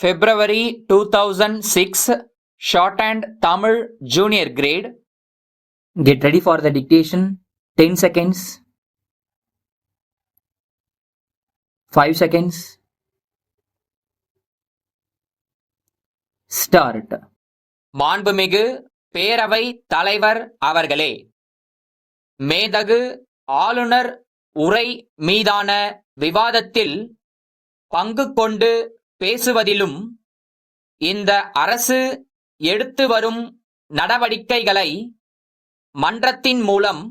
February 2006, Shorthand Tamil Junior Grade. Get ready for the dictation. 10 seconds. 5 seconds. Start. மாண்புமிகு பேரவை தலைவர் அவர்களே, மேதகு ஆளுநர் உரை மீதான விவாதத்தில் பங்கு கொண்டு பேசுவதிலும் இந்த அரசு எடுத்து வரும் நடவடிக்கைகளை மன்றத்தின் மூலம்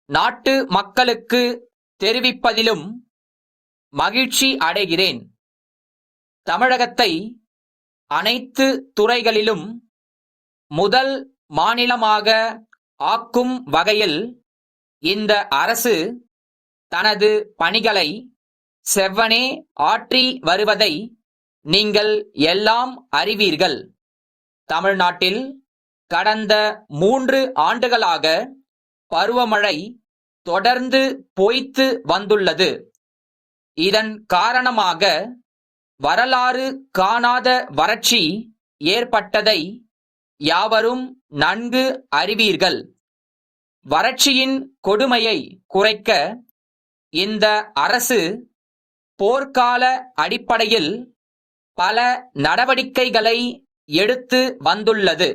நாட்டு மக்களுக்கு தெரிவிப்பதிலும் மகிழ்ச்சி அடைகிறேன். தமிழகத்தை அனைத்து துறைகளிலும் முதல் மாநிலமாக ஆக்கும் வகையில் இந்த அரசு தனது பணிகளை செவ்வனே ஆற்றி வருவதை நீங்கள் எல்லாம் அறிவீர்கள். தமிழ்நாட்டில் கடந்த 3 ஆண்டுகளாக பருவமழை தொடர்ந்து பொய்த்து வந்துள்ளது. இதன் காரணமாக வரலாறு காணாத வறட்சி ஏற்பட்டதை யாவரும் நன்கு அறிவீர்கள். வறட்சியின் கொடுமையை குறைக்க இந்த அரசு போர்க்கால அடிப்படையில் பல நடவடிக்கைகளை எடுத்து வந்துள்ளது.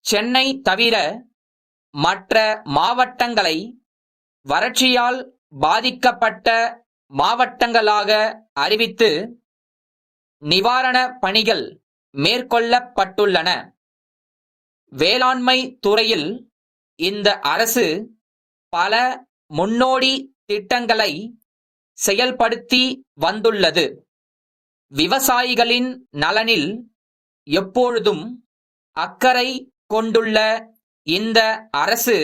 சென்னை தவிர மற்ற மாவட்டங்களை வறட்சியால் பாதிக்கப்பட்ட மாவட்டங்களாக அறிவித்து நிவாரண பணிகள் மேற்கொள்ளப்பட்டுள்ளன. வேளாண்மை துறையில் இந்த அரசு பல முன்னோடி திட்டங்களை செயல்படுத்தி வந்துள்ளது. விவசாயிகளின் நலனில் எப்பொழுதும் அக்கறை கொண்டுள்ள இந்த அரசு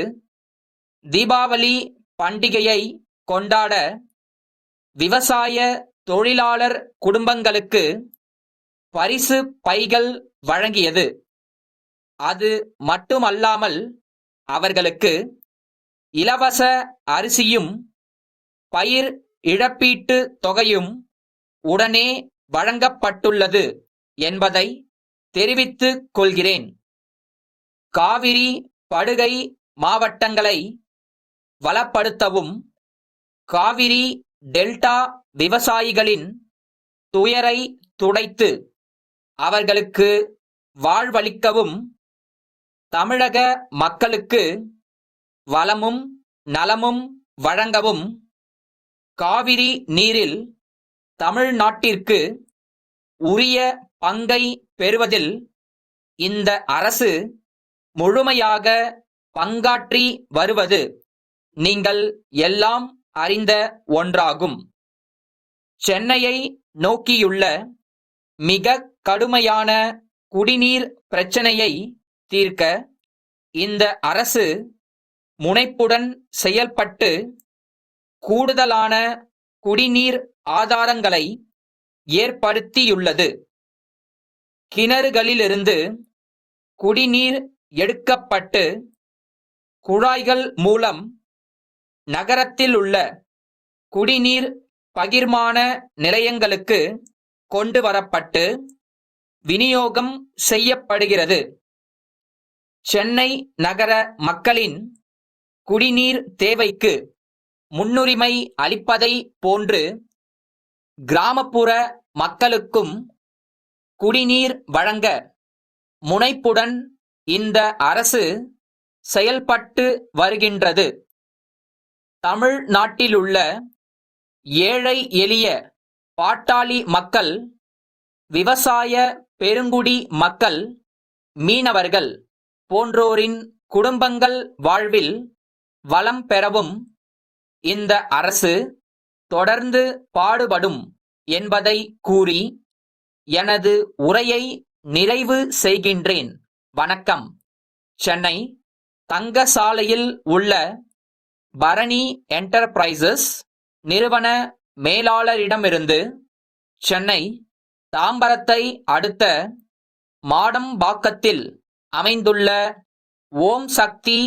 தீபாவளி பண்டிகையை கொண்டாட விவசாய தொழிலாளர் குடும்பங்களுக்கு பரிசு பைகள் வழங்கியது. அது மட்டுமல்லாமல் அவர்களுக்கு இலவச அரிசியும் பயிர் இழப்பீட்டு தொகையும் உடனே வழங்கப்பட்டுள்ளது என்பதை தெரிவித்துக் கொள்கிறேன். காவிரி படுகை மாவட்டங்களை வளப்படுத்தவும் காவிரி டெல்டா விவசாயிகளின் துயரை துடைத்து அவர்களுக்கு வாழ்வளிக்கவும் தமிழக மக்களுக்கு வளமும் நலமும் வழங்கவும் காவிரி நீரில் தமிழ்நாட்டிற்கு உரிய பங்கை பெறுவதில் இந்த அரசு முழுமையாக பங்காற்றி வருவது நீங்கள் எல்லாம் அறிந்த ஒன்றாகும். சென்னையை நோக்கியுள்ள மிக கடுமையான குடிநீர் பிரச்சனையை தீர்க்க இந்த அரசு முனைப்புடன் செயல்பட்டு கூடுதலான குடிநீர் ஆதாரங்களை ஏற்படுத்தியுள்ளது. கிணறுகளிலிருந்து குடிநீர் எடுக்கப்பட்டு குழாய்கள் மூலம் நகரத்தில் உள்ள குடிநீர் பகிர்மான நிலையங்களுக்கு கொண்டு வரப்பட்டு விநியோகம் செய்யப்படுகிறது. சென்னை நகர மக்களின் குடிநீர் தேவைக்கு முன்னுரிமை அளிப்பதை போன்று கிராமப்புற மக்களுக்கும் குடிநீர் வழங்க முனைப்புடன் இந்த அரசு செயல்பட்டு வருகின்றது. தமிழ்நாட்டிலுள்ள ஏழை எளிய பாட்டாளி மக்கள், விவசாய பெருங்குடி மக்கள், மீனவர்கள் போன்றோரின் குடும்பங்கள் வாழ்வில் வளம் பெறவும் இந்த அரசு தொடர்ந்து பாடுபடும் என்பதை கூறி எனது உரையை நிறைவு செய்கின்றேன். வணக்கம். சென்னை தங்கசாலையில் உள்ள பரணி என்டர்பிரைசஸ் நிறுவன மேலாளரிடமிருந்து சென்னை தாம்பரத்தை அடுத்த மாடம்பாக்கத்தில் அமைந்துள்ள ஓம் சக்தி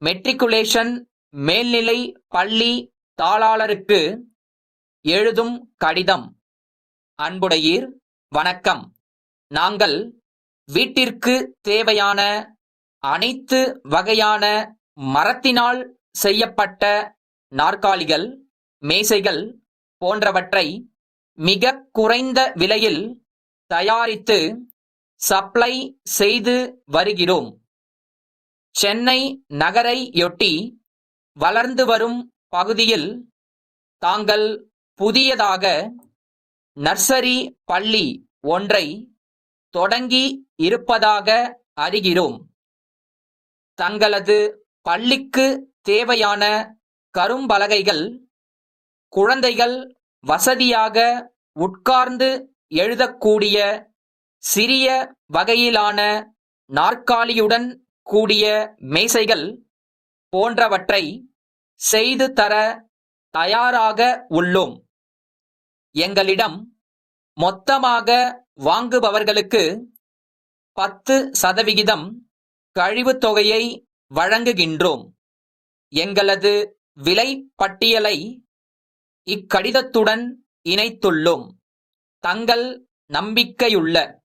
மெட்ரிகுலேஷன் மேல்நிலை பள்ளி தாளாளருக்கு எழுதும் கடிதம். அன்புடையீர், வணக்கம். நாங்கள் வீட்டிற்கு தேவையான அனைத்து வகையான மரத்தினால் செய்யப்பட்ட நாற்காலிகள், மேசைகள் போன்றவற்றை மிகக் குறைந்த விலையில் தயாரித்து சப்ளை செய்து வருகிறோம். சென்னை நகரையொட்டி வளர்ந்து வரும் பகுதியில் தாங்கள் புதியதாக நர்சரி பள்ளி ஒன்றை தொடங்கி இருப்பதாக அறிகிறோம். தங்களது பள்ளிக்கு தேவையான கரும்பலகைகள், குழந்தைகள் வசதியாக உட்கார்ந்து எழுதக்கூடிய சிறிய வகையிலான நாற்காலியுடன் கூடிய மேசைகள் போன்றவற்றை செய்து தர தயாராக உள்ளோம். எங்களிடம் மொத்தமாக வாங்குபவர்களுக்கு 10% கழிவுத் தொகையை வழங்குகின்றோம். எங்களது விலை பட்டியலை இக்கடிதத்துடன் இணைத்துள்ளோம். தங்கள் நம்பிக்கையுள்ள